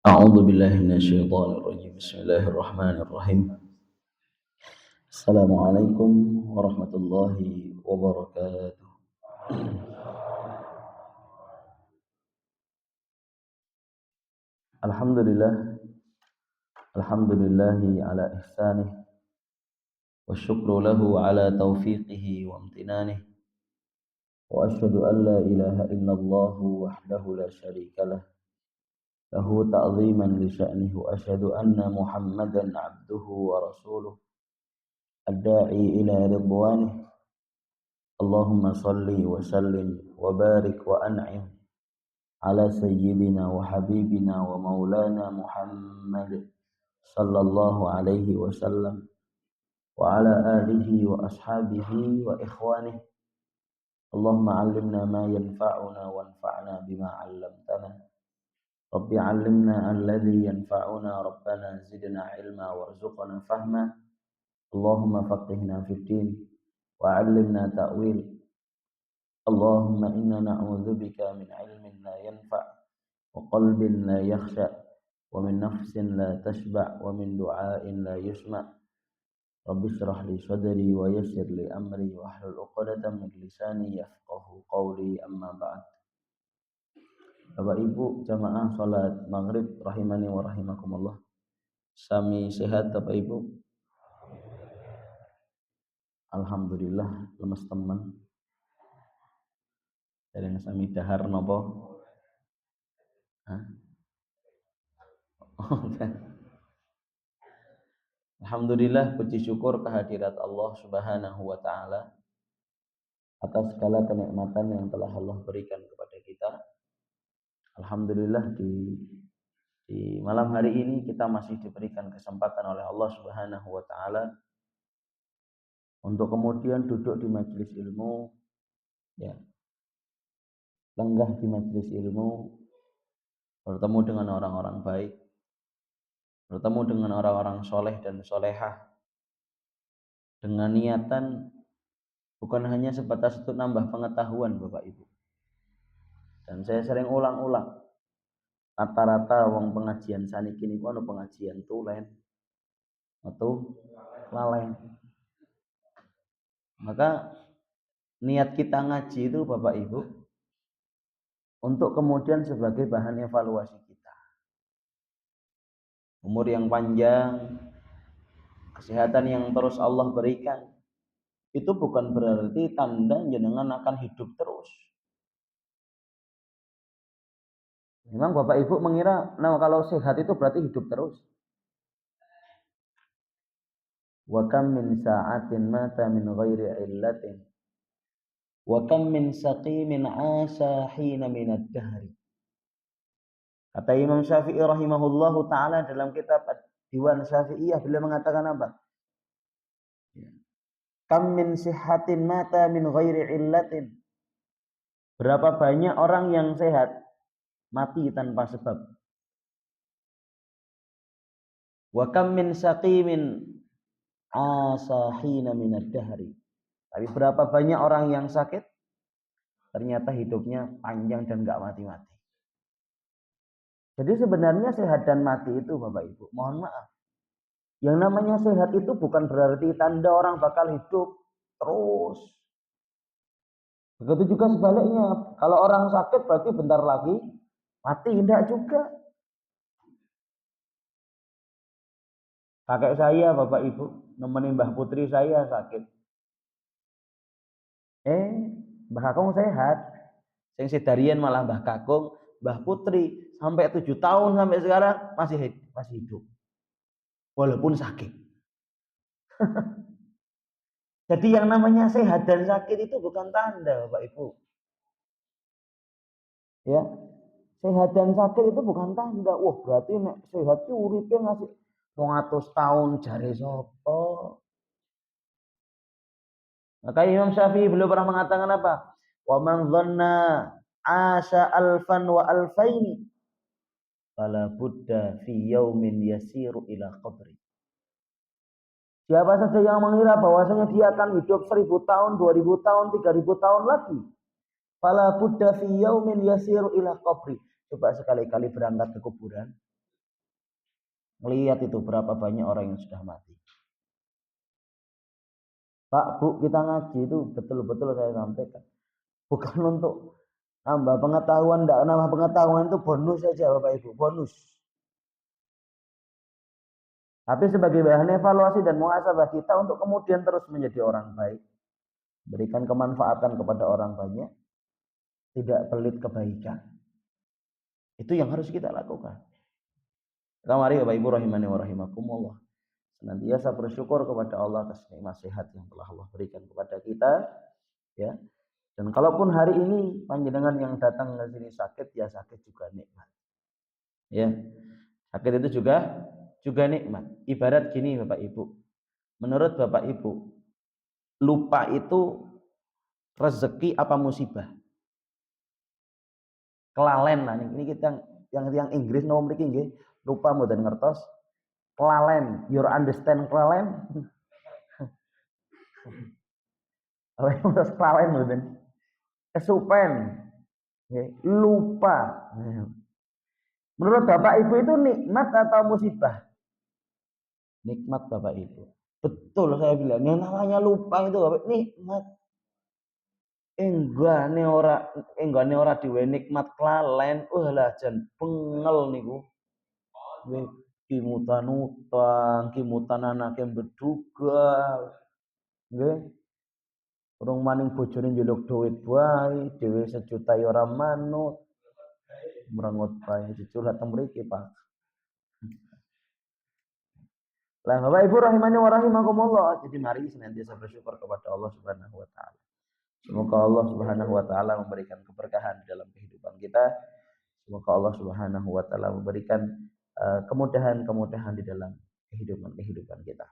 أعوذ بالله من الشيطان الرجيم بسم الله الرحمن الرحيم السلام عليكم ورحمة الله وبركاته. Alhamdulillah Alhamdulillahi ala ihsanih wa syukru lahu ala taufiqihi wa amtinanih wa ashhadu an la ilaha illallah wahdahu la syarika lah lahu ta'ziman li sya'nihi wa ashhadu anna muhammadan abduhu wa rasuluh ad-da'i ila ridwanih. Allahumma salli wa sallim wa barik wa an'im ala sayyidina wa habibina wa maulana Muhammad sallallahu alaihi wasallam wa ala alihi wa ashabihi wa ikhwanih. Allahumma 'allimna ma yanfa'una wanfa'na bima 'allamtana. Rabbi 'allimna alladhi yanfa'una rabbana zidna 'ilma warzuqna fahma. Allahumma faqihna fid din wa 'allimna ta'wil. Allahumma inna na'udzubika min 'ilmin la yanfa' wa qalbin la yakhsha wa min nafsin la tashba' wa min du'ain la yusma'. Rabbi shrah li sadri wa yassir li amri wa hlul 'uqdatam min lisani yafqahu qawli, amma ba'd. Bapak Ibu jamaah salat maghrib rahimani wa rahimakumullah. Sami sehat Bapak Ibu? Alhamdulillah lemes teman. Dereng sami dahar napa? Hah? Alhamdulillah, puji syukur kehadirat Allah Subhanahu wa taala atas segala kenikmatan yang telah Allah berikan kepada kita. Alhamdulillah di malam hari ini kita masih diberikan kesempatan oleh Allah Subhanahu wa taala untuk kemudian duduk di majelis ilmu, ya. Lenggah di majelis ilmu, bertemu dengan orang-orang baik, bertemu dengan orang-orang soleh dan solehah, dengan niatan bukan hanya sebatas untuk nambah pengetahuan Bapak Ibu. Dan saya sering ulang-ulang, rata-rata wong pengajian saniki niku ana pengajian tulen atau lalen. Maka niat kita ngaji itu Bapak Ibu untuk kemudian sebagai bahan evaluasi kita. Umur yang panjang, kesehatan yang terus Allah berikan, itu bukan berarti tanda jenengan akan hidup terus. Memang Bapak Ibu mengira, nah kalau sehat itu berarti hidup terus. Wa kam min sa'atin mata min ghairi illatin wa kam min saqimin 'asha hina min ad-dahri. Kata Imam Syafi'i rahimahullahu taala dalam kitab Diwan Syafi'iyah, beliau mengatakan apa? Kam min sihatin mata min ghairi illatin. Berapa banyak orang yang sehat mati tanpa sebab. Wa kam min saqimin asahina minad dahri. Tapi berapa banyak orang yang sakit ternyata hidupnya panjang dan enggak mati-mati. Jadi sebenarnya sehat dan mati itu Bapak Ibu, mohon maaf, yang namanya sehat itu bukan berarti tanda orang bakal hidup terus. Begitu juga sebaliknya, kalau orang sakit berarti bentar lagi mati, tidak juga. Kakek saya Bapak Ibu nemenin Mbah Putri saya sakit. Mbah Kakung sehat. Sing sedarian malah Mbah Kakung, Mbah Putri sampai 7 tahun sampai sekarang masih hidup. Walaupun sakit. Jadi yang namanya sehat dan sakit itu bukan tanda Bapak Ibu. Ya. Sehat dan sakit itu bukan tanda. Wah, berarti nek sehat ki uripe ngasih 200 tahun jare sapa? Maka Imam Syafi'i beliau pernah mengatakan apa? Wa man dhanna asha alfan wa alfaini fala budda fi yaumin yasiru ila qabri. Siapa saja yang mengira bahwasanya dia akan hidup 1000 tahun, 2000 tahun, 3000 tahun lagi, fala budda fi yaumin yasiru ila qabri. Coba sekali-kali berangkat ke kuburan. Melihat itu berapa banyak orang yang sudah mati. Pak, Bu, kita ngaji itu betul-betul saya sampaikan. Bukan untuk nambah pengetahuan, enggak nambah pengetahuan itu bonus saja Bapak Ibu, bonus. Tapi sebagai bahan evaluasi dan muhasabah kita untuk kemudian terus menjadi orang baik, berikan kemanfaatan kepada orang banyak, tidak pelit kebaikan. Itu yang harus kita lakukan. Mari Bapak Ibu rahimani wa rahimakumullah, senantiasa bersyukur kepada Allah atas nikmat sehat yang telah Allah berikan kepada kita, ya. Dan kalaupun hari ini panjenengan yang datang ke sini sakit, ya sakit juga nikmat. Ya. Sakit itu juga nikmat. Ibarat gini Bapak Ibu. Menurut Bapak Ibu, lupa itu rezeki apa musibah? Kelalen lah ini kita yang Inggris nomor mriki nggih, lupa mboten ngertos. Kelalen, you understand kelalen? Apa yang terus kelalen mboten? Kesupen. Lupa. Menurut Bapak Ibu itu nikmat atau musibah? Nikmat Bapak Ibu. Betul saya bilang, yang namanya lupa itu Bapak nikmat. Enggane ora diwe nikmat kelalen, lah jan bengel niku. Nggih, kimutan-utang, kimutan anake beduga. Nggih. Urung maning bojone njaluk duit wae, dhewe sejuta ya ora manut. Merengut bae curhat teng mriki, Pak. Lah Bapak Ibu rahimani wa rahimakumullah. Jadi mari senantiasa bersyukur kepada Allah Subhanahu wa taala. Semoga Allah Subhanahu wa taala memberikan keberkahan dalam kehidupan kita. Semoga Allah Subhanahu wa taala memberikan kemudahan-kemudahan di dalam kehidupan kita.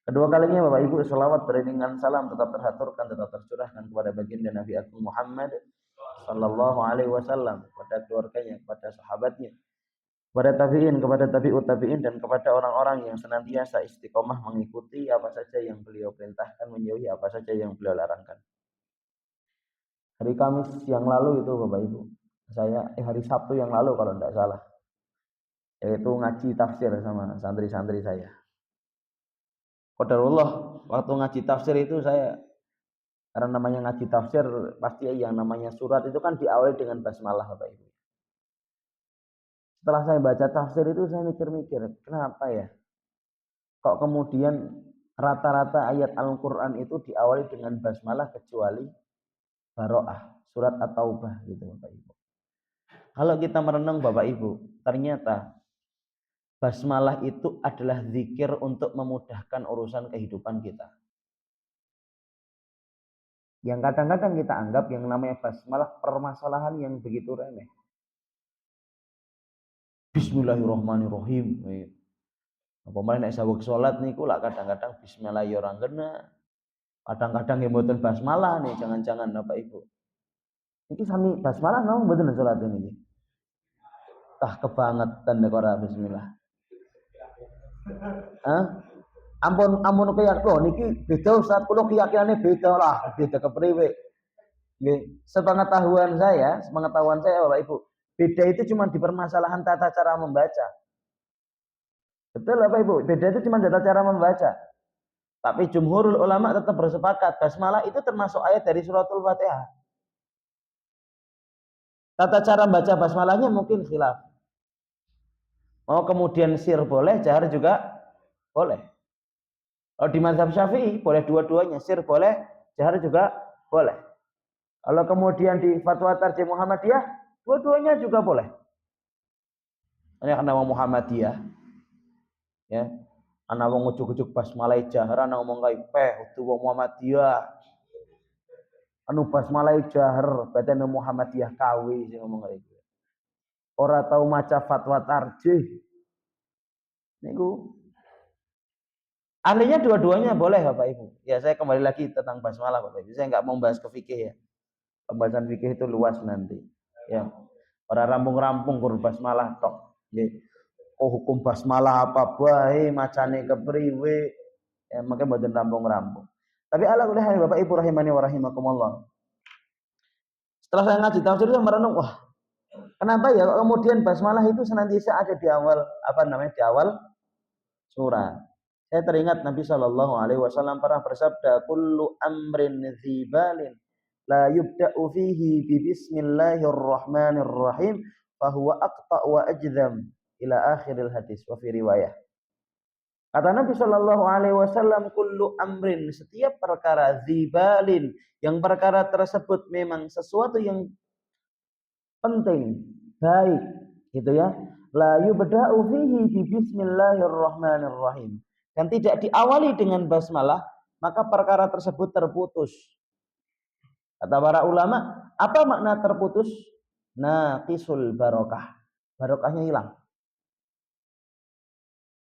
Kedua kalinya Bapak Ibu, selawat beriringan salam tetap terhaturkan, tetap tercurahkan kepada baginda Nabi Agung Muhammad sallallahu alaihi wasallam, kepada keluarganya, kepada sahabatnya, kepada tabi'in, kepada tabi'ut tabi'in, dan kepada orang-orang yang senantiasa istiqomah mengikuti apa saja yang beliau perintahkan, menjauhi apa saja yang beliau larangkan. Hari Kamis yang lalu itu Bapak Ibu, hari Sabtu yang lalu kalau tidak salah, yaitu ngaji tafsir sama santri-santri saya. Qadarullah, waktu ngaji tafsir itu saya, karena namanya ngaji tafsir pasti yang namanya surat itu kan diawali dengan basmalah Bapak Ibu. Setelah saya baca tafsir itu saya mikir-mikir, kenapa ya kok kemudian rata-rata ayat Al-Quran itu diawali dengan basmalah kecuali Baro'ah, surat At-Taubah gitu Bapak Ibu. Kalau kita merenung Bapak Ibu, ternyata basmalah itu adalah zikir untuk memudahkan urusan kehidupan kita. Yang kadang-kadang kita anggap yang namanya basmalah permasalahan yang begitu remeh. Bismillahirrahmanirrahim. Apa meneh nek saweg salat niku lak kadang-kadang bismillah ya ora kena. Kadang-kadang nggih mboten basmalah nih, jangan-jangan Bapak Ibu. Iki sami basmalah no mboten salat niki. Tah kebangetan nek ora bismillah. Hah? Ampun keyak lho niki beda Ustaz, kula keyakinane beda lah, beda kepriwe. Nggih, sepengetahuan saya Bapak Ibu, beda itu cuma di permasalahan tata cara membaca. Betul Bapak Ibu, beda itu cuma tata cara membaca. Tapi jumhurul ulama tetap bersepakat basmalah itu termasuk ayat dari suratul Fatihah. Tata cara baca basmalahnya mungkin khilaf. Oh kemudian sir boleh, jahar juga boleh. Kalau di mazhab Syafi'i boleh dua-duanya, sir boleh, jahar juga boleh. Kalau kemudian di fatwa Tarjih Muhammadiyah, dua-duanya juga boleh. Ini karena Muhammadiyah, ya. Ana wong ujuk-ujuk basmalah jahar, ana ngomong kae peh itu wong Muhammadiyah. Anu basmalah jahar, berarti anu Muhammadiyah kawi sing ngomong kae. Ora tahu maca fatwa Tarjih. Niku ahlinya dua-duanya boleh Bapak Ibu. Ya saya kembali lagi tentang basmalah Bapak Ibu. Saya nggak mau bahas ke fikih ya. Pembahasan fikih itu luas nanti. Ya. Ora rampung-rampung kur basmalah tok. Ya. Oh hukum basmalah apa bae macane kepriwe. Ya makanya mboten rampung-rampung. Tapi ala kulli hal Bapak Ibu rahimani wa rahimakumullah. Setelah saya ngaji tafsir saya merenung, wah Kenapa ya kemudian basmalah itu senantiasa ada di awal di awal surah. Saya teringat Nabi Shallallahu Alaihi Wasallam pernah bersabda, "Kullu amrin zibalin la yubda'u fihi bi bismillahirrahmanirrahim, fahuwa aqta wa ajdam ila akhiril hadis." Wa fi riwayah. Kata Nabi Shallallahu Alaihi Wasallam, "Kullu amrin," setiap perkara, zibalin, yang perkara tersebut memang sesuatu yang penting, baik, gitu ya. La yubda'u fihi bi bismillahirrahmanirrahim. Dan tidak diawali dengan basmalah, maka perkara tersebut terputus. Kata para ulama, apa makna terputus? Naqisul barokah. Barokahnya hilang.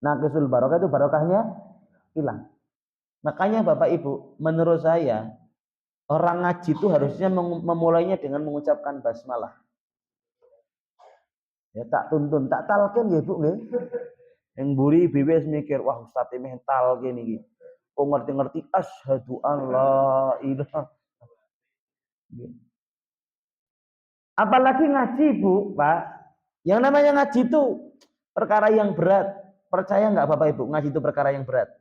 Naqisul barokah itu barokahnya hilang. Makanya Bapak Ibu, menurut saya orang ngaji itu harusnya memulainya dengan mengucapkan basmalah. Ya tak tuntun, tak talkin ya Bu nggih. Yang buri bebas mikir, wah Ustaz ini mental gini. Kok ngerti-ngerti asyhadu alla ilaha. Apalagi ngaji Bu, Pak. Yang namanya ngaji itu perkara yang berat. Percaya nggak Bapak Ibu, ngaji itu perkara yang berat?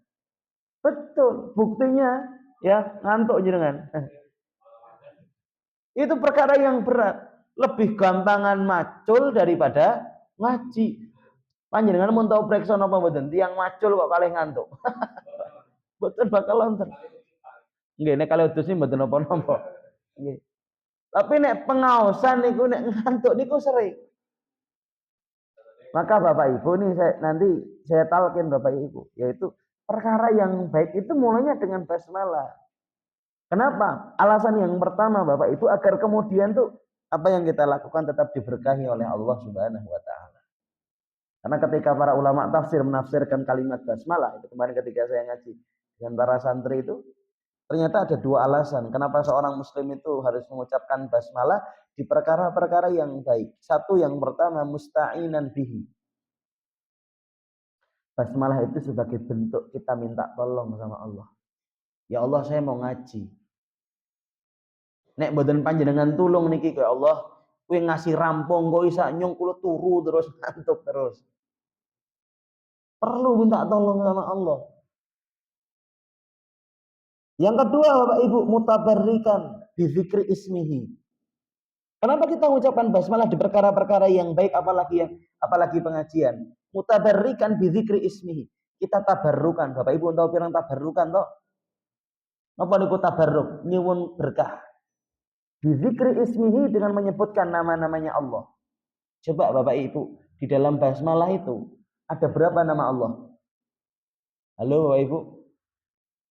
Betul, buktinya ya ngantuk jenengan. Itu perkara yang berat. Lebih gampangan macul daripada ngaji. Panjenengan mau tahu preksa napa mboten? Tiang macul kok kalih ngantuk. Mboten bakal lonten. Nggih nek kalih udus mboten napa-napa. Nggih. Tapi nek pengaosan niku nek ngantuk niku sering. Maka Bapak Ibu nih nanti saya talkin Bapak Ibu, yaitu perkara yang baik itu mulainya dengan basmalah. Kenapa? Alasan yang pertama Bapak Ibu agar kemudian tuh apa yang kita lakukan tetap diberkahi oleh Allah Subhanahu wa taala. Karena ketika para ulama tafsir menafsirkan kalimat basmalah, itu kemarin ketika saya ngaji dengan para santri itu, ternyata ada dua alasan kenapa seorang muslim itu harus mengucapkan basmalah di perkara-perkara yang baik. Satu, yang pertama, musta'inan bihi. Basmalah itu sebagai bentuk kita minta tolong sama Allah. Ya Allah, saya mau ngaji. Nek mboten panjenengan tulung niki ya Allah, kowe ngasih rampung kok isa nyung kula turu terus ngantuk terus. Perlu minta tolong sama Allah. Yang kedua Bapak Ibu, mutabarrikan bi dzikri ismihi. Kenapa kita mengucapkan basmalah di perkara-perkara yang baik apalagi pengajian? Mutabarrikan bi dzikri ismihi. Kita tabarrukan. Bapak Ibu tahu pirang tabarrukan toh? Napa niku tabarruk? Nyuwun berkah. Bizikri ismihi, dengan menyebutkan nama-namanya Allah. Coba Bapak Ibu, di dalam basmalah itu ada berapa nama Allah? Halo Bapak Ibu.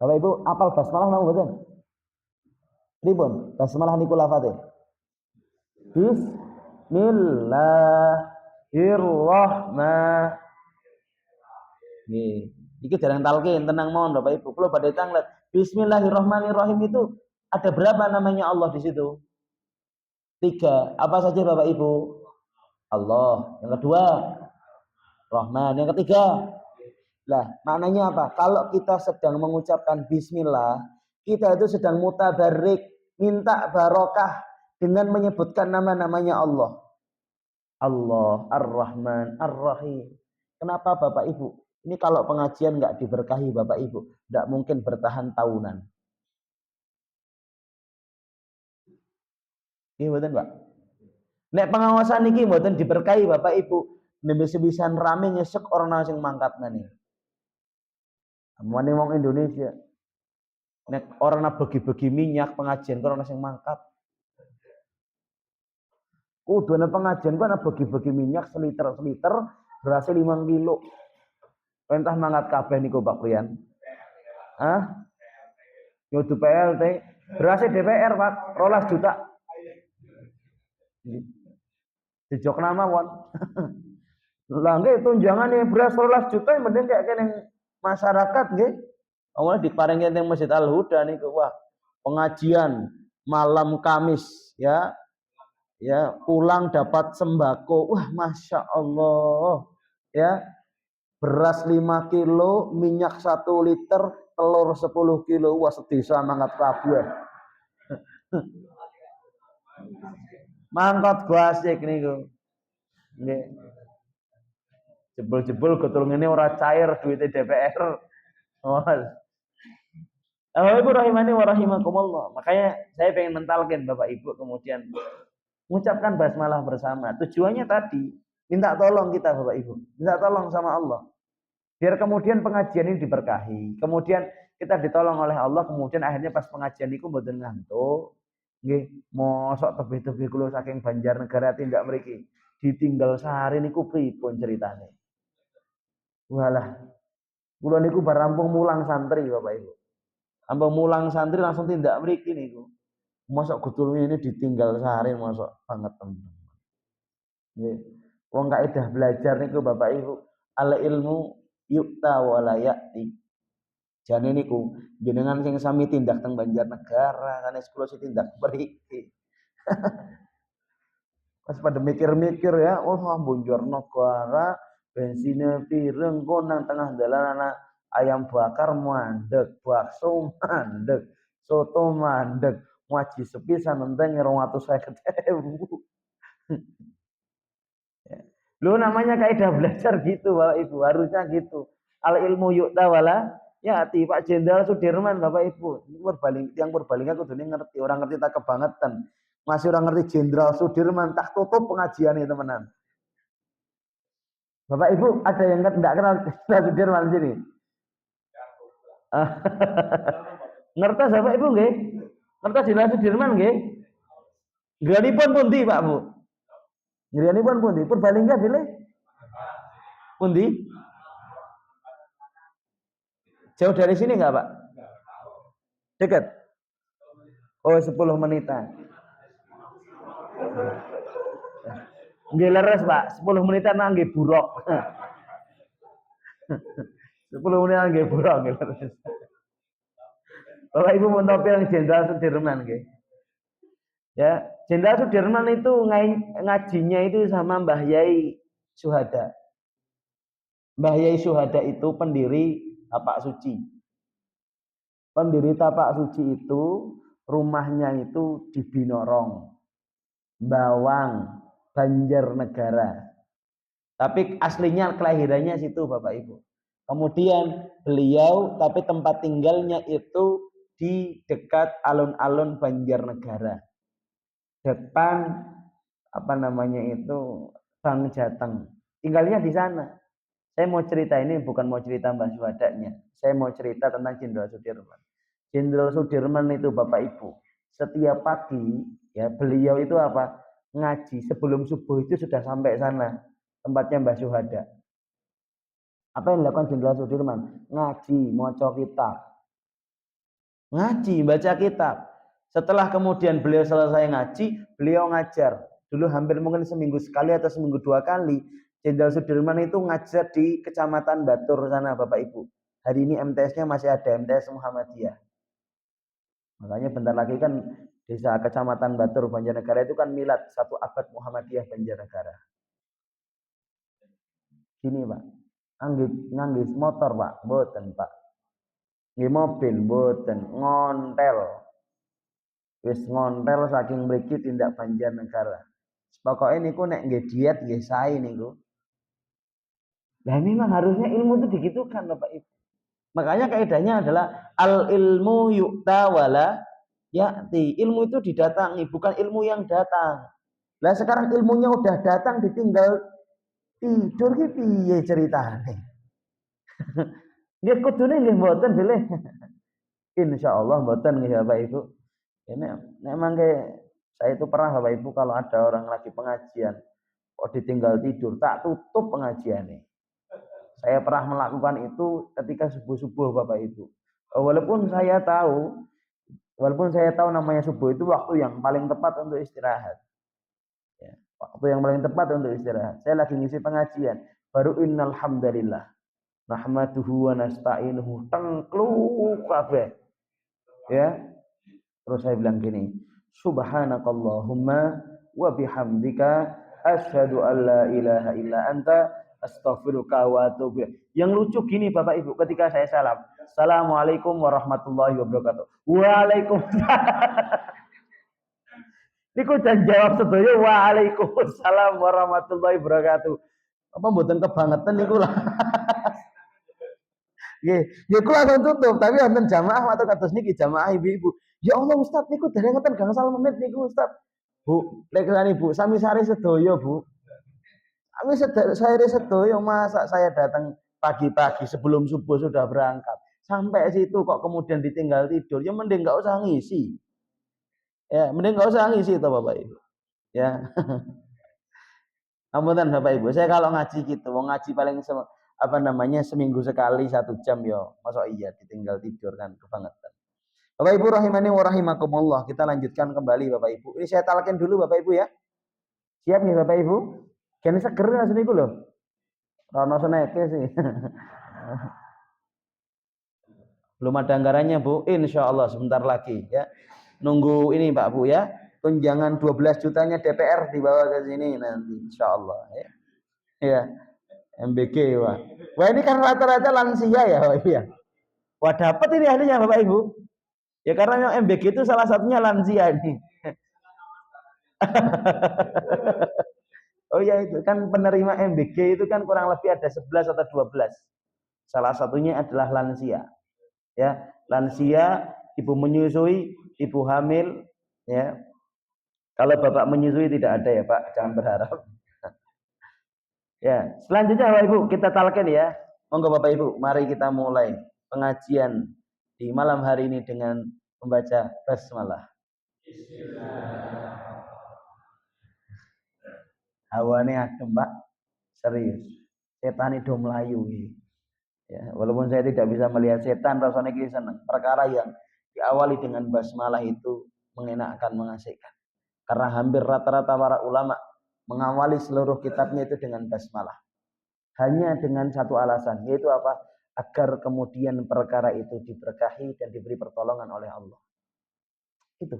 Bapak Ibu, apal basmalah nama betul? Pripun? Basmalah niku lafate. Bismillahirrahmanirrahim. Iki jarang talqin, tenang mohon Bapak Ibu. Kalau pada tanglet Bismillahirrahmanirrahim itu ada berapa namanya Allah di situ? 3. Apa saja Bapak Ibu? Allah. Yang kedua, Rahman. Yang ketiga, lah maknanya apa? Kalau kita sedang mengucapkan Bismillah, kita itu sedang mutabarik, minta barokah dengan menyebutkan nama-namanya Allah. Allah, Ar-Rahman, Ar-Rahim. Kenapa Bapak Ibu? Ini kalau pengajian nggak diberkahi Bapak Ibu, nggak mungkin bertahan tahunan. Ini betul Pak. Nek pengawasan ini betul diberkahi Bapak Ibu, nembe sebisan rame nyesek orang sing mangkat nani. Mane wong Indonesia. Nek orang bagi-bagi minyak pengajian orang sing mangkat. Kudune pengajian ku ana bagi-bagi minyak seliter berhasil 5 kilo. Perintah mangkat kabeh niku Pak Prian. Hah? Yo PLT, berhasil DPR Pak, 12 juta. Dijok nama won. Lah nggih tunjangane beras 12 juta yang mending kayak kene masyarakat nggih. Awalnya diparingi teng Masjid Al Huda niku wah, pengajian malam Kamis ya. Ya, pulang dapat sembako. Wah, Masya Allah. Ya, beras 5 kilo, minyak 1 liter, telur 10 kilo. Wah, sedesa mangkat kabeh. Mangkot gua asik niku. Nggih. Jebul-jebul gotul ngene ora cair duitnya DPR. Oh. Ibu rahimani wa rahimakumullah. Makanya saya pengen mentalkan Bapak Ibu kemudian mengucapkan basmalah bersama. Tujuannya tadi minta tolong kita Bapak Ibu, minta tolong sama Allah. Biar kemudian pengajian ini diberkahi. Kemudian kita ditolong oleh Allah, kemudian akhirnya pas pengajian itu mboten ngantuk. Nggih, mosok tebih-tebih kula saking Banjarnegara tindak mriki. Ditinggal sehari niku pripun ceritane. Walah, kula niku bar rampung mulang santri Bapak Ibu. Ampun mulang santri langsung tindak mriki niku. Mosok gudul ini ditinggal sehari mosok banget teman. Nggih. Wong kaidah belajar niku Bapak Ibu, al ilmu yukta wala ya'ti. Jane niku jenengan sing sami tindak teng Banjarnegara, sanes kula sing tindak mriki. Pas pada mikir-mikir ya, oh Banjarnegara bensinnya pireng kok nang tengah dalan ana ayam bakar mandeg, bakso mandeg, soto mandeg, ngaji sepisan enteng 250.000. Lu namanya kaidah belajar gitu Bapak Ibu, harusnya gitu. Al ilmu yu'ta wala ya Pak Jenderal Sudirman Bapak Ibu. Yang berbaling aku dunia ngerti, orang ngerti tak kebangetan. Masih orang ngerti Jenderal Sudirman tak tutup pengajian ini temenan. Bapak Ibu ada yang enggak kenal Jenderal Sudirman sini? Ngerti Bapak Ibu nggih? Ngerti Jenderal Sudirman nggih? Ngriyanipun pundi Pak Bu? Ngriyanipun pundi? Purbalingga bilih? Pundi? Jauh dari sini enggak, Pak? Dekat? Oh, 10 menitan. Nggih leres, Pak. 10 menitan nggih buruk. 10 menit nggih buruk nggih leres. Bapak Ibu mau yang Jenderal Sudirman nggih. Ya, Jenderal Sudirman itu ngajinya itu sama Mbah Yai Suhada. Mbah Yai Suhada itu pendiri Tapak Suci. Pendiri Tapak Suci itu rumahnya itu di Binorong, Bawang, Banjarnegara. Tapi aslinya kelahirannya situ Bapak Ibu. Kemudian beliau tapi tempat tinggalnya itu di dekat alun-alun Banjarnegara. Depan apa namanya itu Bang Jateng. Tinggalnya di sana. Saya mau cerita ini bukan mau cerita Mbah Suhadanya. Saya mau cerita tentang Jenderal Sudirman. Jenderal Sudirman itu Bapak Ibu. Setiap pagi ya beliau itu apa? Ngaji sebelum subuh itu sudah sampai sana. Tempatnya Mbah Suhada. Apa yang dilakukan Jenderal Sudirman? Ngaji, maca kitab. Ngaji, baca kitab. Setelah kemudian beliau selesai ngaji, beliau ngajar. Dulu hampir mungkin seminggu sekali atau seminggu 2 kali. Jenderal Sudirman itu ngajar di Kecamatan Batur sana Bapak Ibu. Hari ini MTS-nya masih ada, MTS Muhammadiyah. Makanya bentar lagi kan desa Kecamatan Batur Banjarnegara itu kan milad 1 abad Muhammadiyah Banjarnegara. Gini Pak, nganggis motor Pak, mboten Pak. Nggih mobil mboten, ngontel. Wis ngontel saking mriki tindak Banjarnegara. Pokoke niku nek nggih diet nggih sae niku. Lah memang harusnya ilmu itu digitukan Bapak Ibu. Makanya kaidahnya adalah al ilmu yu'ta wala ya'ti. Ilmu itu didatangi, bukan ilmu yang datang. Lah sekarang ilmunya udah datang ditinggal tidur ki piye ceritane? Nggih kudune nggih mboten bilih. Insyaallah mboten nggih Bapak Ibu. Ini memang kayak saya itu pernah Bapak Ibu kalau ada orang lagi pengajian kok ditinggal tidur tak tutup pengajiannya. Saya pernah melakukan itu ketika subuh-subuh Bapak Ibu. Walaupun saya tahu namanya subuh itu waktu yang paling tepat untuk istirahat. Ya, waktu yang paling tepat untuk istirahat. Saya lagi ngisi pengajian. Baru innal hamdalillah. Nahmaduhu wa nasta'inuhu. Tengkluk kabeh. Ya. Terus saya bilang gini. Subhanakallahumma wa bihamdika asyhadu an la ilaha illa anta astaghfiruka wa atubu. Yang lucu gini Bapak Ibu ketika saya salam. Assalamualaikum warahmatullahi wabarakatuh. Waalaikumsalam. Niku jan jawab sedaya waalaikumsalam warahmatullahi wabarakatuh. Apa mboten kebangetan niku lah. Nggih, nggih kula langsung tutup, tapi wonten jamaah atau kados niki jamaah ibu-ibu. Ya Allah Ustaz niku derengeten gangsal menit niku Ustaz. Bu, lekani Bu, sami sare sedaya Bu. Kami saya sedoyo masa saya datang pagi-pagi sebelum subuh sudah berangkat. Sampai situ kok kemudian ditinggal tidur. Ya mending nggak usah ngisi. Ya, mending nggak usah ngisi itu Bapak Ibu. Ya. Ampun Bapak Ibu. Saya kalau ngaji gitu, mau ngaji paling apa namanya seminggu sekali 1 jam yo. Masa iya ditinggal tidur kan kebangetan. Bapak Ibu rahimani wa rahimakumullah. Kita lanjutkan kembali Bapak Ibu. Ini saya talkin dulu Bapak Ibu ya. Siap nih Bapak Ibu? Kene seger asli niku lho. Rono seneke sih. Belum ada anggarannya Bu, insya Allah sebentar lagi ya. Nunggu ini Pak Bu ya, tunjangan 12 jutanya DPR dibawa ke sini nanti insya Allah ya. Ya, MBG Wah. Wah ini kan rata-rata lansia ya Pak Ibu ya. Wah dapat ini ahlinya Bapak Ibu. Ya karena yang MBG itu salah satunya lansia ini. Oh ya itu kan penerima MBG itu kan kurang lebih ada 11 atau 12. Salah satunya adalah lansia. Ya, lansia, ibu menyusui, ibu hamil, ya. Kalau bapak menyusui tidak ada ya Pak, jangan berharap. Ya, selanjutnya Bapak Ibu kita talkin ya. Monggo Bapak Ibu, mari kita mulai pengajian di malam hari ini dengan membaca basmalah. Hawane adem Pak, serius. Setan itu melayu. Ya, walaupun saya tidak bisa melihat setan, rasanya kita senang. Perkara yang diawali dengan basmalah itu mengenakkan, mengasihkan. Karena hampir rata-rata para ulama mengawali seluruh kitabnya itu dengan basmalah. Hanya dengan satu alasan, yaitu apa? Agar kemudian perkara itu diberkahi dan diberi pertolongan oleh Allah. Itu.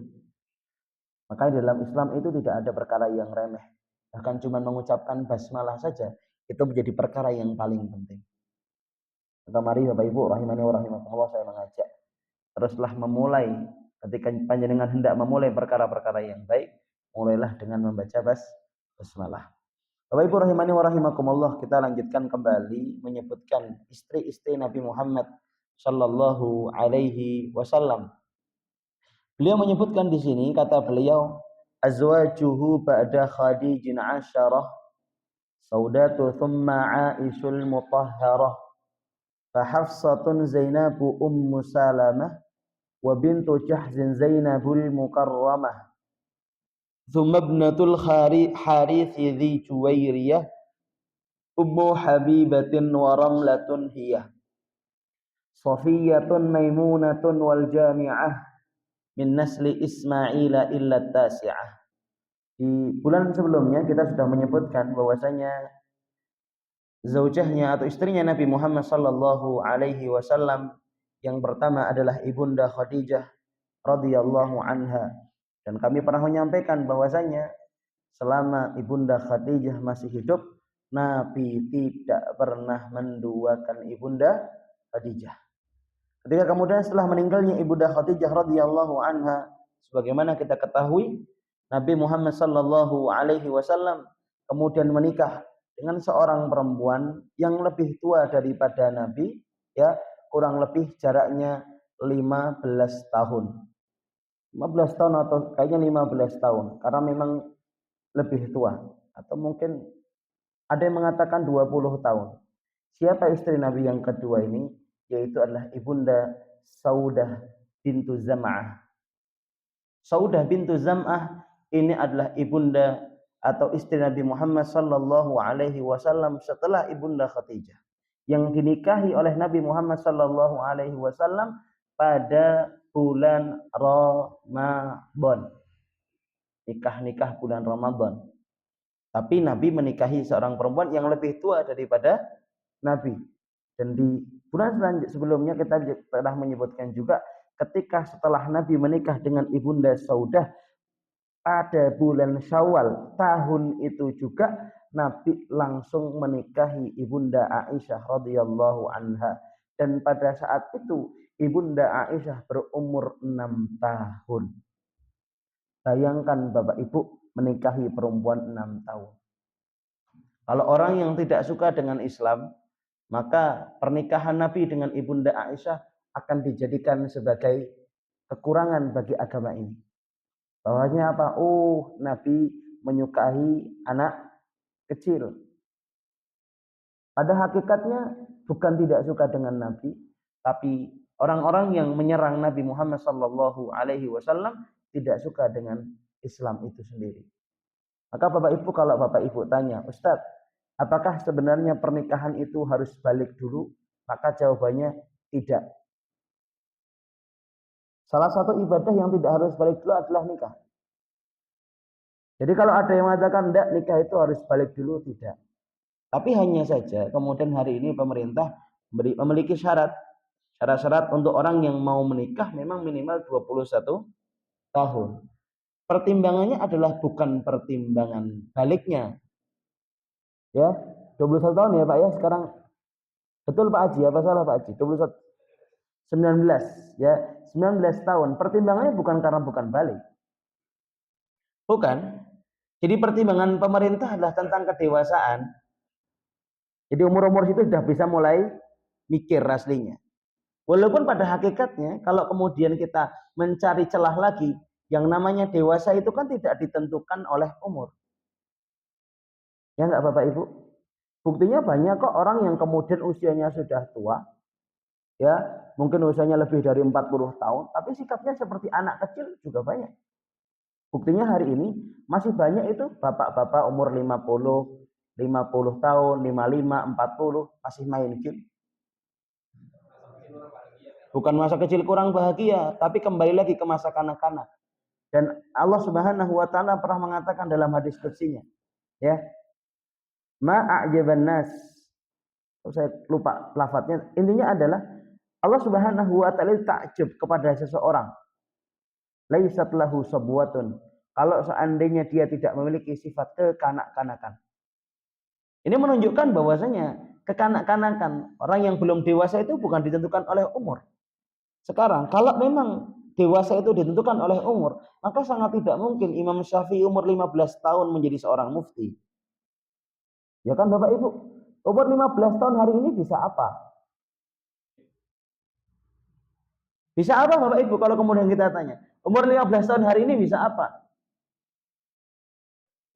Makanya dalam Islam itu tidak ada perkara yang remeh. Bahkan cuma mengucapkan basmalah saja, itu menjadi perkara yang paling penting. Maka mari Bapak Ibu rahimani wa rahimakumullah, saya mengajak teruslah memulai ketika panjenengan hendak memulai perkara-perkara yang baik, mulailah dengan membaca basmalah. Bapak Ibu rahimani wa rahimakumullah, kita lanjutkan kembali menyebutkan istri-istri Nabi Muhammad sallallahu alaihi wasallam. Beliau menyebutkan di sini, kata beliau, azwajuhu ba'da Khadijin asyarah saudatu thumma Aisyul mutahharah fa Hafsatun Zainabu Ummu Salamah wa bintu Jahzin Zainabul Mukarramah thumma ibnatul Harithi dhi Juwairiyah Ummu Habibatin wa Ramlatun hiyah Safiyatun Maimunatun wal Jami'ah min nasli Ismaila illa tasi'ah. Di bulan sebelumnya kita sudah menyebutkan bahwasanya zaujahnya atau istrinya Nabi Muhammad sallallahu alaihi wasallam yang pertama adalah Ibunda Khadijah radhiyallahu anha, dan kami pernah menyampaikan bahwasanya selama Ibunda Khadijah masih hidup, Nabi tidak pernah menduakan Ibunda Khadijah. Ketika kemudian setelah meninggalnya Ibunda Khadijah radhiyallahu anha, sebagaimana kita ketahui, Nabi Muhammad sallallahu alaihi wasallam kemudian menikah dengan seorang perempuan yang lebih tua daripada Nabi, ya, kurang lebih jaraknya 15 tahun. 15 tahun atau kayaknya 15 tahun, karena memang lebih tua, atau mungkin ada yang mengatakan 20 tahun. Siapa istri Nabi yang kedua ini? Yaitu adalah Ibunda Saudah bintu Zam'ah. Saudah bintu Zam'ah ini adalah ibunda atau istri Nabi Muhammad sallallahu alaihi wasallam setelah Ibunda Khadijah, yang dinikahi oleh Nabi Muhammad sallallahu alaihi wasallam pada bulan Ramadan. Nikah bulan Ramadan. Tapi Nabi menikahi seorang perempuan yang lebih tua daripada Nabi. Dan di bulan sebelumnya kita telah menyebutkan juga ketika setelah Nabi menikah dengan Ibunda Saudah pada bulan Syawal tahun itu juga Nabi langsung menikahi Ibunda Aisyah radhiyallahu anha, dan pada saat itu Ibunda Aisyah berumur 6 tahun. Bayangkan Bapak Ibu menikahi perempuan 6 tahun. Kalau orang yang tidak suka dengan Islam, maka pernikahan Nabi dengan Ibunda Aisyah akan dijadikan sebagai kekurangan bagi agama ini. Bahwasanya apa? Oh, Nabi menyukai anak kecil. Pada hakikatnya bukan tidak suka dengan Nabi, tapi orang-orang yang menyerang Nabi Muhammad SAW tidak suka dengan Islam itu sendiri. Maka Bapak Ibu, kalau Bapak Ibu tanya, Ustadz, apakah sebenarnya pernikahan itu harus balik dulu? Maka jawabannya tidak. Salah satu ibadah yang tidak harus balik dulu adalah nikah. Jadi kalau ada yang mengatakan tidak, nikah itu harus balik dulu, tidak. Tapi hanya saja kemudian hari ini pemerintah memiliki syarat-syarat untuk orang yang mau menikah memang minimal 21 tahun. Pertimbangannya adalah bukan pertimbangan baliknya. Ya, 21 tahun ya Pak ya sekarang. Betul Pak Haji, apa salah Pak Haji? 21 19 ya, 19 tahun. Pertimbangannya bukan karena bukan balik. Bukan. Jadi pertimbangan pemerintah adalah tentang kedewasaan. Jadi umur-umur itu sudah bisa mulai mikir aslinya. Walaupun pada hakikatnya kalau kemudian kita mencari celah lagi, yang namanya dewasa itu kan tidak ditentukan oleh umur. Ya enggak Bapak Ibu? Buktinya banyak kok orang yang kemudian usianya sudah tua, ya mungkin usianya lebih dari 40 tahun, tapi sikapnya seperti anak kecil juga banyak. Buktinya hari ini masih banyak itu bapak-bapak umur 50 tahun, 55, 40 masih main game. Bukan masa kecil kurang bahagia, tapi kembali lagi ke masa kanak-kanak. Dan Allah Subhanahu wa taala pernah mengatakan dalam hadis qudsinya, ya. Ma'ajaban nas. Saya lupa lafadznya. Intinya adalah Allah Subhanahu wa taala takjub kepada seseorang. Laisat lahu sabwatun. Kalau seandainya dia tidak memiliki sifat kekanak-kanakan. Ini menunjukkan bahwasanya kekanak-kanakan orang yang belum dewasa itu bukan ditentukan oleh umur. Sekarang kalau memang dewasa itu ditentukan oleh umur, maka sangat tidak mungkin Imam Syafi'i umur 15 tahun menjadi seorang mufti. Ya kan Bapak Ibu? Umur 15 tahun hari ini bisa apa? Bisa apa Bapak Ibu kalau kemudian kita tanya? Umur 15 tahun hari ini bisa apa?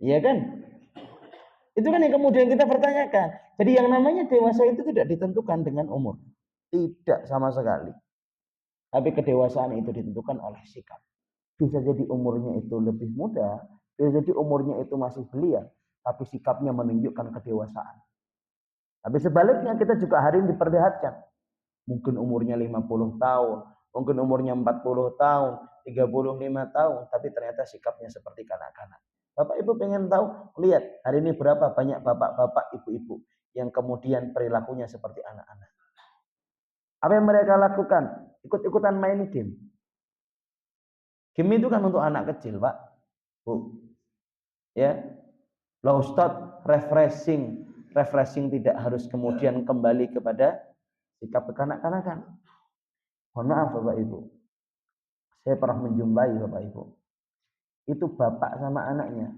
Iya kan? Itu kan yang kemudian kita pertanyakan. Jadi yang namanya dewasa itu tidak ditentukan dengan umur. Tidak sama sekali. Tapi kedewasaan itu ditentukan oleh sikap. Bisa jadi umurnya itu lebih muda, bisa jadi umurnya itu masih belia, tapi sikapnya menunjukkan kedewasaan. Tapi sebaliknya kita juga hari ini diperlihatkan. Mungkin umurnya 50 tahun, mungkin umurnya 40 tahun, 35 tahun, tapi ternyata sikapnya seperti kanak-kanak. Bapak Ibu pengen tahu? Lihat, hari ini berapa banyak bapak-bapak, ibu-ibu yang kemudian perilakunya seperti anak-anak. Apa yang mereka lakukan? Ikut-ikutan main game. Game itu kan untuk anak kecil, Pak. Bu. Ya. Loh Ustaz, refreshing tidak harus kemudian kembali kepada sikap kekanak-kanakan. Mohon maaf Bapak Ibu. Saya pernah menjumpai Bapak Ibu. Itu bapak sama anaknya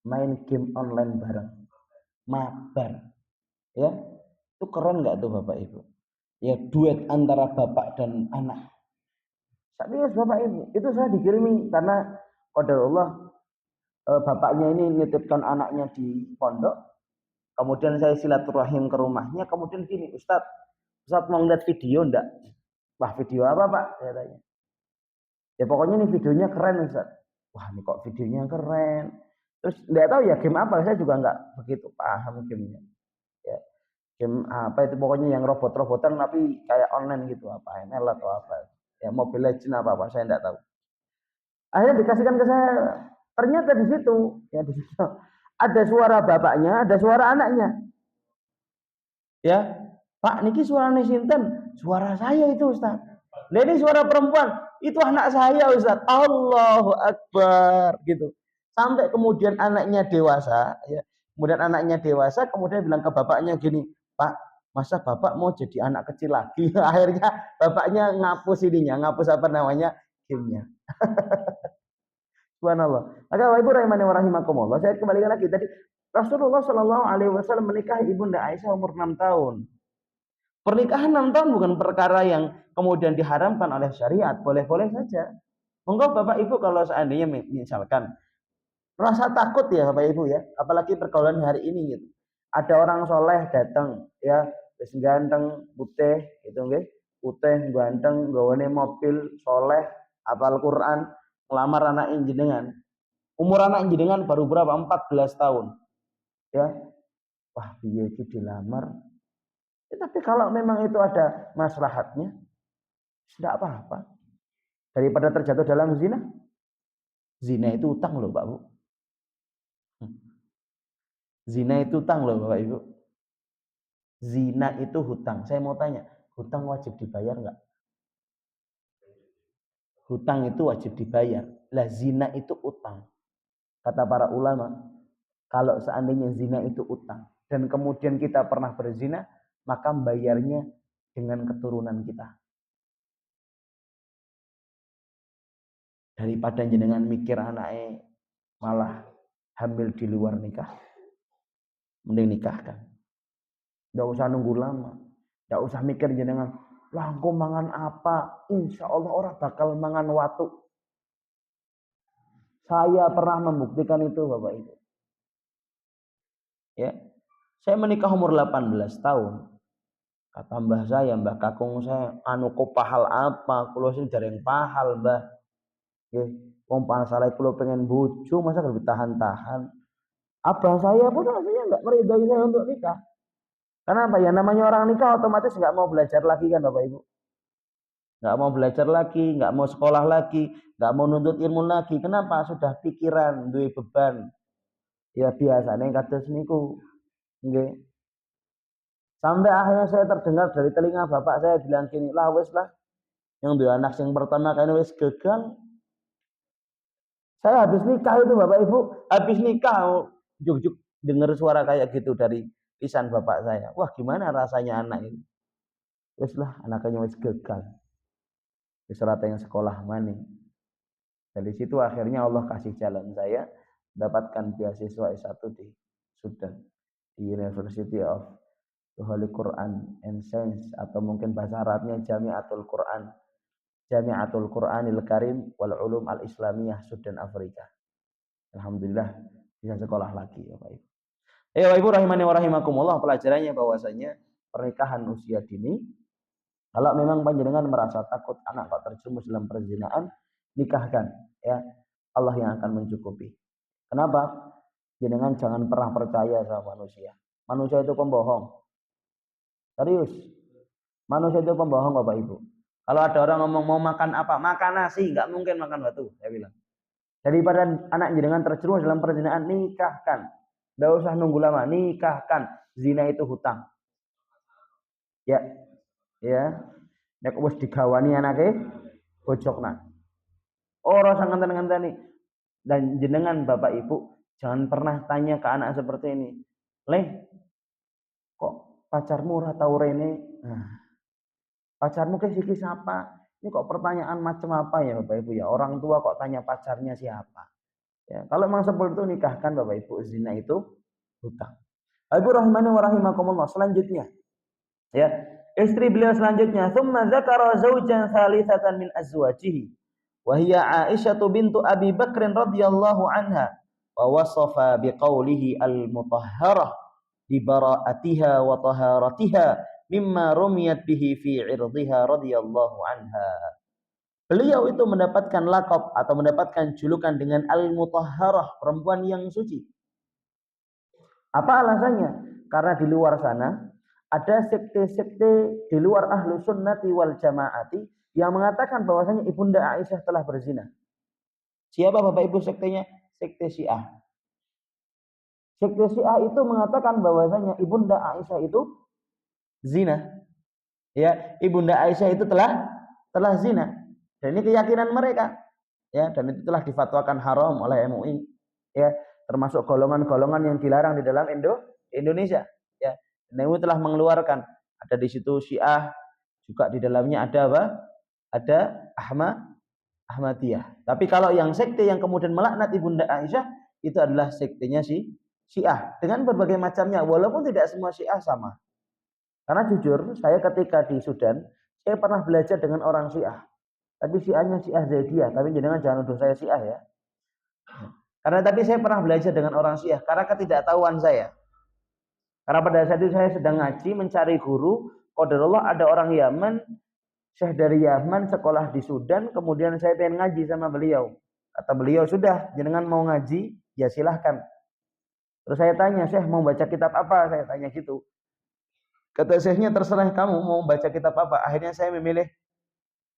main game online bareng. Mabar. Ya. Itu keren enggak tuh Bapak Ibu? Ya, duet antara bapak dan anak. Serius Bapak Ibu, itu saya dikirimi karena qadarullah bapaknya ini nitipkan anaknya di pondok. Kemudian saya silaturahim ke rumahnya, kemudian gini, Ustaz mau lihat video enggak? Wah, video apa Pak? Saya tanya. Ya pokoknya ini videonya keren Ustaz. Wah, ini kok videonya keren. Terus enggak tahu ya game apa, saya juga enggak begitu paham gamenya. Ya. Game apa itu pokoknya yang robot-robotan tapi kayak online gitu, apa ML atau apa. Ya Mobile Legends apa saya enggak tahu. Akhirnya dikasihkan ke saya. Ternyata di situ, ya di situ ada suara bapaknya, ada suara anaknya. Ya, Pak, niki suaranya sinten? Suara saya itu, Ustaz. Nah, ini suara perempuan, itu anak saya, Ustaz. Allahu Akbar, gitu. Sampai kemudian anaknya dewasa, ya. Kemudian anaknya dewasa, kemudian bilang ke bapaknya gini, Pak, masa bapak mau jadi anak kecil lagi? Akhirnya bapaknya ngapus ininya, ngapus apa namanya, gamenya. Subhanallah. Maka Bapak Ibu rahimani wa rahimakumullah, saya kembalikan lagi tadi Rasulullah Shallallahu alaihi wasallam menikahi Ibunda Aisyah umur 6 tahun. Pernikahan 6 tahun bukan perkara yang kemudian diharamkan oleh syariat, boleh-boleh saja. Monggo Bapak Ibu kalau seandainya misalkan rasa takut ya Bapak Ibu ya, apalagi pergaulan hari ini gitu. Ada orang soleh datang ya, wis ganteng, putih gitu nggih. Putih, ganteng, gawane mobil, soleh, hafal Quran, ngelamar anak jenengan. Umur anak jenengan baru berapa? 14 tahun. Ya. Wah, piye iki dilamar. Ya, tapi kalau memang itu ada maslahatnya, tidak apa-apa. Daripada terjatuh dalam zina. Zina itu utang loh, Pak Bu. Zina itu hutang loh Bapak Ibu. Zina itu hutang. Saya mau tanya, hutang wajib dibayar nggak? Hutang itu wajib dibayar. Lah zina itu utang. Kata para ulama, kalau seandainya zina itu utang dan kemudian kita pernah berzina, maka bayarnya dengan keturunan kita. Daripada jenengan mikir anaknya malah hamil di luar nikah, mending nikahkan. Nggak usah nunggu lama. Nggak usah mikir jenengan, lah engko mangan apa? Insya Allah orang bakal mangan watu. Saya pernah membuktikan itu Bapak Ibu. Ya. Saya menikah umur 18 tahun. Kata mbah saya, mbah kakung saya, anu kok pahal apa? Kulo sing jareng pahal, Mbah. Nggih, wong pasale kulo pengen bojo, masa gak ditahan-tahan. Abang saya pun rasanya enggak meridai saya untuk nikah. Kenapa? Ya namanya orang nikah otomatis enggak mau belajar lagi kan Bapak Ibu. Enggak mau belajar lagi, enggak mau sekolah lagi, enggak mau nuntut ilmu lagi. Kenapa? Sudah pikiran, duwe beban. Ya biasanya kados niku. Nggih. Sampai akhirnya saya terdengar dari telinga bapak saya bilang gini, lah wes lah, yang dua anak yang pertama kan wes gagal. Saya habis nikah itu Bapak Ibu, habis nikah, juk-juk dengar suara kayak gitu dari lisan bapak saya. Wah gimana rasanya anak ini? Wes lah, anaknya wes gagal. Wes rata yang sekolah mana? Dari situ akhirnya Allah kasih jalan saya dapatkan beasiswa S1 di Sudan, di University of the Holy Quran and Science, atau mungkin bahasa Arabnya Jami'atul Quran, Jami'atul Quranil Karim wal Ulum Al Islamiyah Sudan Afrika. Alhamdulillah bisa sekolah lagi ya Pak Ibu. Bapak Ibu rahimani wa rahimakumullah, pelajarannya bahwasanya pernikahan usia dini, kalau memang panjenengan merasa takut anak kok terjerumus dalam perzinahan, nikahkan ya. Allah yang akan mencukupi. Kenapa? Jenengan jangan pernah percaya sama manusia. Manusia itu pembohong. Serius. Manusia itu pembohong Bapak Ibu. Kalau ada orang ngomong mau makan apa? Makan nasi, nggak mungkin makan batu, saya bilang. Daripada anak jenengan terjerumus dalam perzinahan, nikahkan. Nggak usah nunggu lama, nikahkan. Zina itu hutang. Ya. Ya. Nek wis digawani anake bojokna. Ora sang ngenten-ngenteni. Dan jenengan Bapak Ibu jangan pernah tanya ke anak seperti ini. Leh, kok pacarmu ora tau rene? Nah, pacarmu ke siki siapa? Ini kok pertanyaan macam apa ya Bapak Ibu ya? Orang tua kok tanya pacarnya siapa? Ya, kalau memang seperti itu nikahkan Bapak Ibu. Zina itu hutang. Ibu rahimani wa rahimakumullah. Selanjutnya, ya, istri beliau selanjutnya, tsumma dzakara zaujan salisatan min azwajihi wa hiya Aisyah bintu Abi Bakr radhiyallahu anha wa wasafa biqaulihi al-mutahharah bi bara'atiha wa taharatiha mimma rumiyat bihi fi 'irdhiha radhiyallahu anha. Beliau itu mendapatkan lakop atau mendapatkan julukan dengan al-mutahharah, perempuan yang suci. Apa alasannya? Karena di luar sana ada sekte-sekte di luar ahlu sunnati wal jamaati yang mengatakan bahwasanya Ibunda Aisyah telah berzina. Siapa Bapak Ibu sektenya? Sekte Syiah. Sekte Syiah itu mengatakan bahwasanya Ibunda Aisyah itu zina. Ya, Ibunda Aisyah itu telah zina. Dan ini keyakinan mereka. Ya, dan itu telah difatwakan haram oleh MUI. Ya, termasuk golongan-golongan yang dilarang di dalam Indonesia. Ya, MUI telah mengeluarkan, ada di situ Syiah, juga di dalamnya ada apa? Ada Ahmadiyah. Tapi kalau yang sekte yang kemudian melaknat Ibunda Aisyah itu adalah sektenya Syiah dengan berbagai macamnya, walaupun tidak semua Syiah sama. Karena jujur, saya ketika di Sudan, saya pernah belajar dengan orang Syiah. Tapi Syiahnya Syiah Zaidiyah, tapi jangan nuduh saya Syiah ya. Karena tapi saya pernah belajar dengan orang Syiah karena ketidaktahuan saya. Karena pada saat itu saya sedang ngaji mencari guru, qadarullah ada orang Yaman, Syekh dari Yaman sekolah di Sudan, kemudian saya pengen ngaji sama beliau. Kata beliau, sudah, jenengan mau ngaji, ya silahkan. Terus saya tanya, Syekh mau baca kitab apa? Saya tanya gitu. Kata Syekhnya, terserah kamu mau baca kitab apa. Akhirnya saya memilih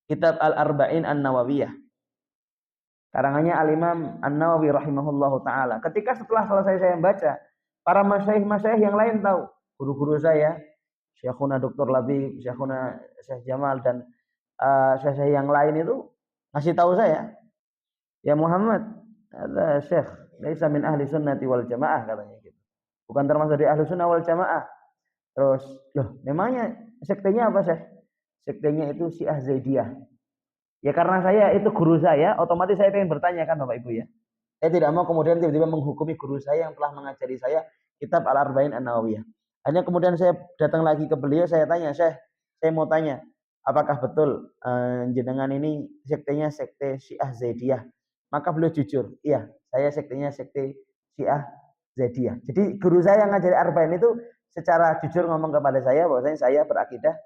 kitab Al-Arba'in An-Nawawiyah. Karangannya Al-Imam An-Nawawi rahimahullahu ta'ala. Ketika setelah selesai saya membaca, para masyaikh-masyaikh yang lain tahu. Guru-guru saya, Syekhuna Dr. Labib, Syekhuna Syekh Jamal, dan syekh yang lain itu ngasih tahu saya, ya Muhammad, ada syekh, laisa min ahli sunnati wal jamaah, katanya gitu. Bukan termasuk dari ahli sunnah wal jamaah. Terus, loh, memangnya sektenya apa, Syekh? Sektenya itu Syiah Zaidiyah. Ya karena saya itu guru saya, otomatis saya pengen bertanya kan Bapak Ibu ya. Saya tidak mau kemudian tiba-tiba menghukumi guru saya yang telah mengajari saya kitab Al-Arba'in An-Nawawiyah. Hanya kemudian saya datang lagi ke beliau, saya tanya, Syekh, saya mau tanya, apakah betul jenengan ini sektenya sekte Syiah Zaidiyah? Maka beliau jujur, iya, saya sektenya sekte Syiah Zaidiyah. Jadi guru saya yang ngajari Arba'in itu secara jujur ngomong kepada saya bahwasanya saya berakidah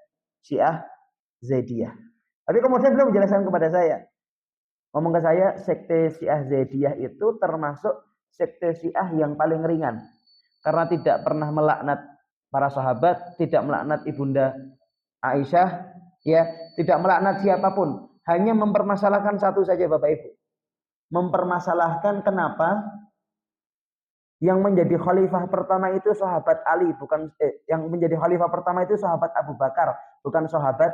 Syiah Zaidiyah. Tapi kemudian beliau menjelaskan kepada saya, ngomong ke saya, sekte Syiah Zaidiyah itu termasuk sekte Syiah yang paling ringan. Karena tidak pernah melaknat para sahabat, tidak melaknat Ibunda Aisyah, ya, tidak melaknat siapapun. Hanya mempermasalahkan satu saja Bapak Ibu. Mempermasalahkan kenapa yang menjadi khalifah pertama itu sahabat Ali, bukan yang menjadi khalifah pertama itu sahabat Abu Bakar, bukan sahabat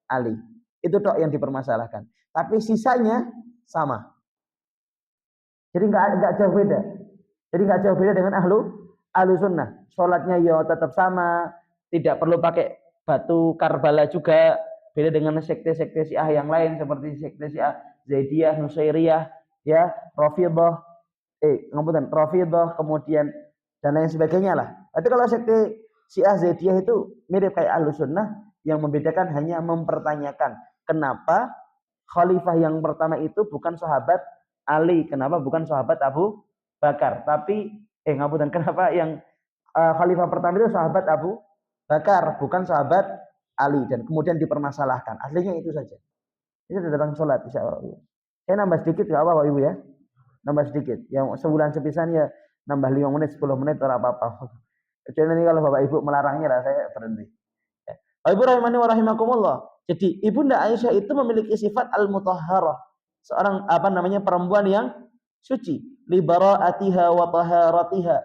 Ali. Itu tok yang dipermasalahkan. Tapi sisanya sama. Jadi nggak jauh beda. Jadi nggak jauh beda dengan ahlu sunnah. Sholatnya ya tetap sama, tidak perlu pakai batu Karbala juga. Beda dengan sekte-sekte Syiah yang lain seperti sekte Syiah Zaidiyah, Nusairiyah, ya, Rafidhah, Rafidhah, kemudian dan lain sebagainya lah. Tapi kalau sekte Syiah Zaidiyah itu mirip kayak ahlu sunnah, yang membedakan hanya mempertanyakan kenapa khalifah yang pertama itu bukan sahabat Ali, kenapa bukan sahabat Abu Bakar, tapi ngapunten, kenapa yang khalifah pertama itu sahabat Abu Bakar, bukan sahabat Ali, dan kemudian dipermasalahkan. Aslinya itu saja. Ini sudah datang sholat, insya Allah. Saya nambah sedikit nggak apa-apa Ibu ya, nambah sedikit. Yang sebulan sepisan ya nambah 5 menit, 10 menit, tidak apa-apa. Kecuali nanti kalau Bapak Ibu melarangnya lah saya berhenti. Ya. Ibu rahimani wa rahimakumullah. Jadi Ibunda Aisyah itu memiliki sifat al-mutahharah, seorang perempuan yang suci, li bara'atiha wa taharatiha.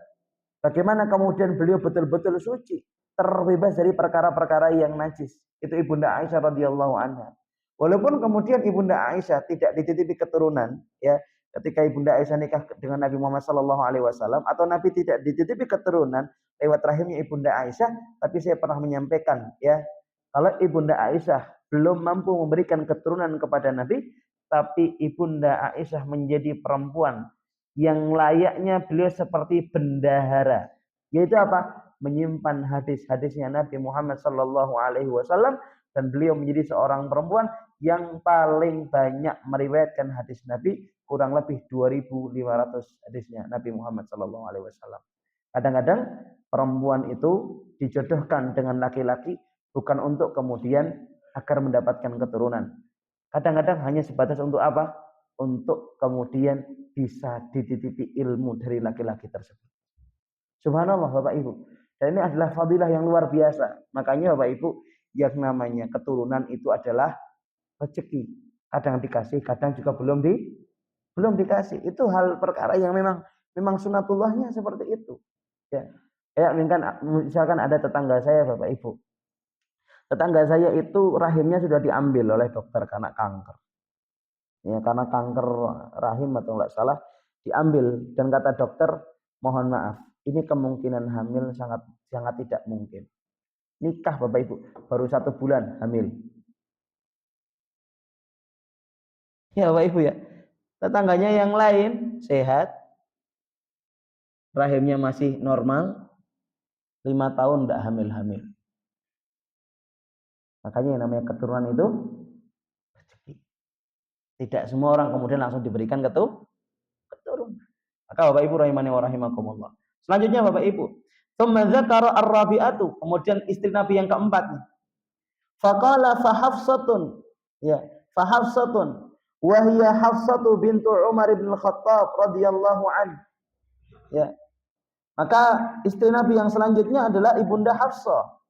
Bagaimana kemudian beliau betul-betul suci, terbebas dari perkara-perkara yang najis. Itu Ibunda Aisyah radhiyallahu anha. Walaupun kemudian Ibunda Aisyah tidak dititipi keturunan, ya, ketika Ibunda Aisyah nikah dengan Nabi Muhammad SAW, atau Nabi tidak dititipi keturunan lewat rahimnya Ibunda Aisyah, tapi saya pernah menyampaikan, ya, kalau Ibunda Aisyah belum mampu memberikan keturunan kepada Nabi, tapi Ibunda Aisyah menjadi perempuan yang layaknya beliau seperti bendahara, yaitu apa? Menyimpan hadis-hadisnya Nabi Muhammad SAW, dan beliau menjadi seorang perempuan yang paling banyak meriwayatkan hadis Nabi, kurang lebih 2.500 hadisnya Nabi Muhammad SAW. Kadang-kadang perempuan itu dijodohkan dengan laki-laki bukan untuk kemudian agar mendapatkan keturunan. Kadang-kadang hanya sebatas untuk apa? Untuk kemudian bisa dititipi ilmu dari laki-laki tersebut. Subhanallah Bapak Ibu. Dan ini adalah fadilah yang luar biasa. Makanya Bapak Ibu, yang namanya keturunan itu adalah rezeki. Kadang dikasih, kadang juga belum dikasih. Itu hal perkara yang memang sunatullahnya seperti itu. Ya. Misalkan ada tetangga saya Bapak Ibu. Tetangga saya itu rahimnya sudah diambil oleh dokter karena kanker. Ya, karena kanker rahim atau nggak salah diambil, dan kata dokter, mohon maaf, ini kemungkinan hamil sangat tidak mungkin. Nikah Bapak Ibu baru 1 bulan hamil. Ya Bapak Ibu ya. Tetangganya yang lain sehat, rahimnya masih normal, 5 tahun tidak hamil-hamil. Makanya yang namanya keturunan itu rezeki. Tidak semua orang kemudian langsung diberikan keturunan. Maka Bapak Ibu rahimani wa rahimakumullah. Selanjutnya Bapak Ibu, tsumma dzakara ar-rabi'atu, kemudian istri Nabi yang keempat. Faqala fa Hafsatun, ya, fa Hafsatun wa hiya Hafsatu bintu Umar bin Khattab radhiyallahu anhu. Ya. Maka istri Nabi yang selanjutnya adalah Ibunda Hafsah.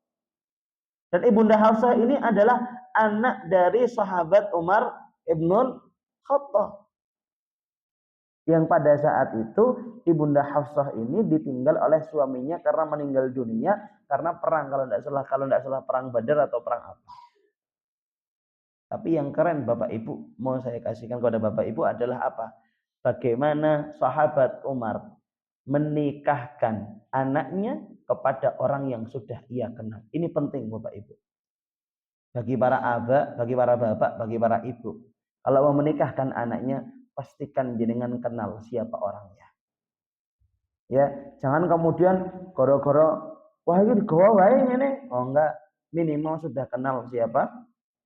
Dan Ibunda Hafsah ini adalah anak dari sahabat Umar ibnul Khattab. Yang pada saat itu Ibunda Hafsah ini ditinggal oleh suaminya karena meninggal dunia karena perang, kalau tidak salah perang Badar atau perang apa. Tapi yang keren Bapak Ibu mau saya kasihkan kepada Bapak Ibu adalah apa? Bagaimana sahabat Umar menikahkan anaknya kepada orang yang sudah ia kenal. Ini penting Bapak Ibu. Bagi para abah, bagi para bapak, bagi para ibu. Kalau mau menikahkan anaknya, pastikan jenengan kenal siapa orangnya. Ya, jangan kemudian goro-goro, wah ini digawa wae ngene. Oh enggak, minimal sudah kenal siapa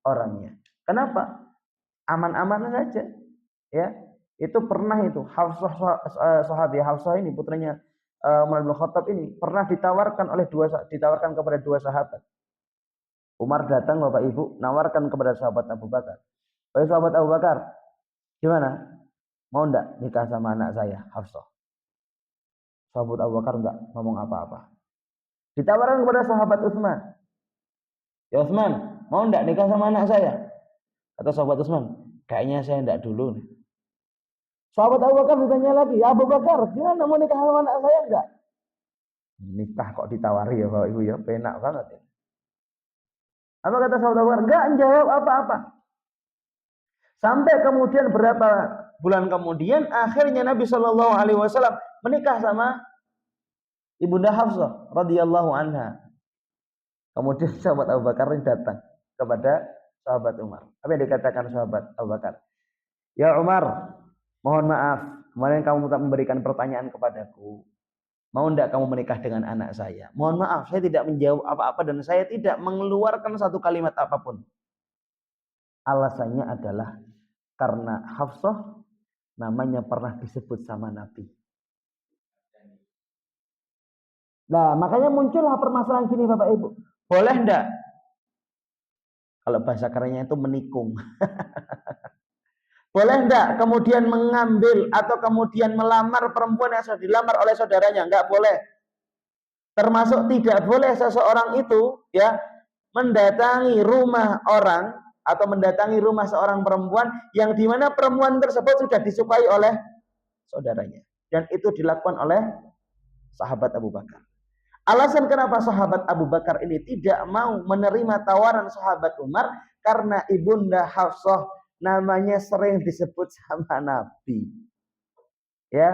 orangnya. Kenapa? Aman-aman saja. Ya, itu pernah itu Hafsah, sahabat Hafsah ini putranya Umar bin Khattab ini pernah ditawarkan kepada dua sahabat. Umar datang Bapak Ibu nawarkan kepada sahabat Abu Bakar. Wahai sahabat Abu Bakar, gimana? Mau enggak nikah sama anak saya, Hafsah? Sahabat Abu Bakar enggak ngomong apa-apa. Ditawarkan kepada sahabat Utsman. Ya Utsman, mau enggak nikah sama anak saya? Kata sahabat Utsman, kayaknya saya enggak dulu nih. Sahabat Abu Bakar ditanya lagi, ya Abu Bakar, gimana mau nikah sama anak saya enggak? Nikah kok ditawari ya Bapak Ibu ya, penak banget ya. Apa kata sahabat Abu Bakar? Enggak jawab apa-apa. Sampai kemudian berapa bulan kemudian akhirnya Nabi Shallallahu Alaihi Wasallam menikah sama Ibunda Hafsah radhiyallahu anha. Kemudian sahabat Abu Bakar ini datang kepada sahabat Umar. Apa yang dikatakan sahabat Abu Bakar? Ya Umar, mohon maaf, kemarin kamu memberikan pertanyaan kepadaku. Mau tidak kamu menikah dengan anak saya? Mohon maaf, saya tidak menjawab apa-apa dan saya tidak mengeluarkan satu kalimat apapun. Alasannya adalah karena Hafsah namanya pernah disebut sama Nabi. Nah, makanya muncullah permasalahan gini Bapak Ibu. Boleh enggak? Kalau bahasa kerennya itu menikung. Boleh enggak kemudian mengambil atau kemudian melamar perempuan yang sudah dilamar oleh saudaranya? Enggak boleh. Termasuk tidak boleh seseorang itu ya mendatangi rumah orang atau mendatangi rumah seorang perempuan yang dimana perempuan tersebut sudah disukai oleh saudaranya. Dan itu dilakukan oleh sahabat Abu Bakar. Alasan kenapa sahabat Abu Bakar ini tidak mau menerima tawaran sahabat Umar karena Ibunda Hafsah namanya sering disebut sama Nabi. Ya,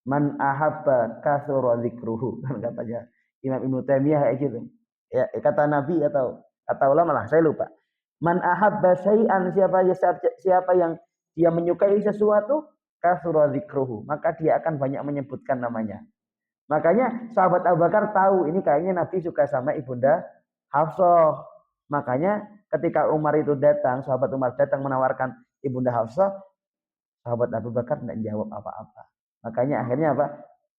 man ahabba katsura dzikruhu kan katanya Imam Ibnu Taimiyah kayak gitu. Ya, kata Nabi atau kata ulama lah, saya lupa. Man ahabba syai'an, siapa yang dia menyukai sesuatu, katsura dzikruhu, maka dia akan banyak menyebutkan namanya. Makanya sahabat Abu Bakar tahu ini kayaknya Nabi suka sama Ibunda Hafsah. Makanya ketika Umar itu datang, sahabat Umar datang menawarkan Ibunda Hafsah, sahabat Abu Bakar tidak jawab apa-apa. Makanya akhirnya apa?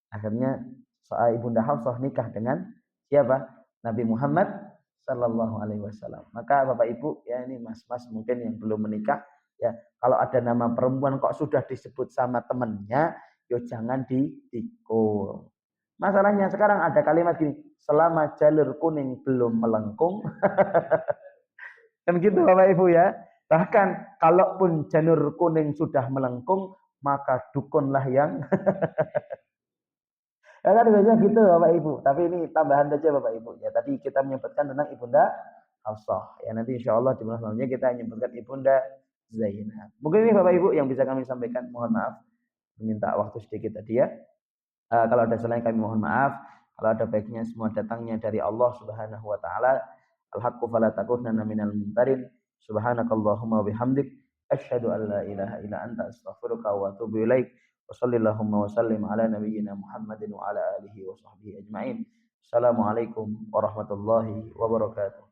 Akhirnya Ibunda Hafsah nikah dengan siapa? Nabi Muhammad Sallallahu Alaihi Wasallam. Maka Bapak Ibu ya ini mas-mas mungkin yang belum menikah ya, kalau ada nama perempuan kok sudah disebut sama temennya, yo jangan ditikung. Masalahnya sekarang ada kalimat gini, selama jalur kuning belum melengkung. Kan gitu Bapak Ibu ya. Bahkan kalaupun jalur kuning sudah melengkung, maka dukunlah yang ya kan biasanya gitu Bapak Ibu. Tapi ini tambahan saja Bapak Ibu. Ya tadi kita menyebutkan tentang Ibunda Hafsah. Ya nanti insya Allah di bulan selanjutnya kita menyebutkan Ibunda Zainab. Mungkin ini Bapak Ibu yang bisa kami sampaikan. Mohon maaf, minta waktu sedikit tadi ya. Kalau ada salah kami mohon maaf. Kalau ada baiknya semua datangnya dari Allah Subhanahu wa taala. Al-haqqu fala takunanna minal mumtarin. Subhanakallahumma wa bihamdik Asyhadu an la ilaha illa anta astaghfiruka wa atubu ilaik. Wa sallallahu wa sallim ala nabiyyina Muhammadin wa ala alihi wa sahbihi ajma'in. Assalamualaikum warahmatullahi wabarakatuh.